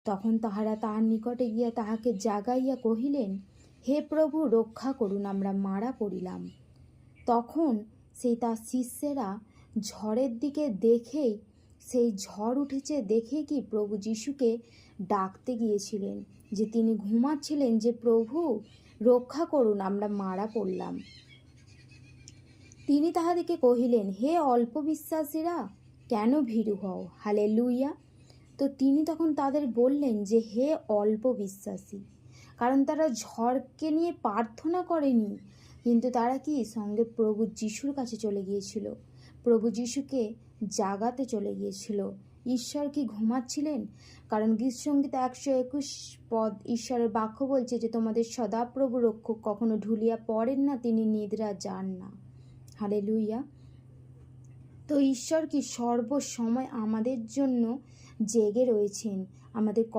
তখন তাহারা তাহার নিকটে গিয়া তাহাকে জাগাইয়া কহিলেন, হে প্রভু, রক্ষা করুন, আমরা মারা পড়িলাম। তখন সেই তার শিষ্যেরা ঝড়ের দিকে দেখেই, সেই ঝড় উঠেছে দেখে কি প্রভু যিশুকে ডাকতে গিয়েছিলেন, যে তিনি ঘুমাচ্ছিলেন, যে প্রভু রক্ষা করুন, আমরা মারা পড়লাম। তিনি তাহাদিকে কহিলেন, হে অল্প বিশ্বাসীরা, কেন ভীরু হও? হালেলুয়া। তো তিনি তখন তাদের বললেন যে হে অল্প বিশ্বাসী, কারণ তারা ঝড়কে নিয়ে প্রার্থনা করেনি, কিন্তু তারা কি সঙ্গে প্রভু যিশুর কাছে চলে গিয়েছিল, প্রভু যিশুকে জাগাতে চলে গিয়েছিল। ঈশ্বর কি ঘুমাচ্ছিলেন? কারণ গীতসঙ্গীত 121 পদ ঈশ্বরের বাক্য বলছে যে তোমাদের সদাপ্রভু রক্ষক কখনো ঢুলিয়া পড়েন না, তিনি নিদ্রা যান না। হালেলুয়া। তো ঈশ্বর কি সর্বসময় আমাদের জন্য জেগে রয়েছেন, আমাদের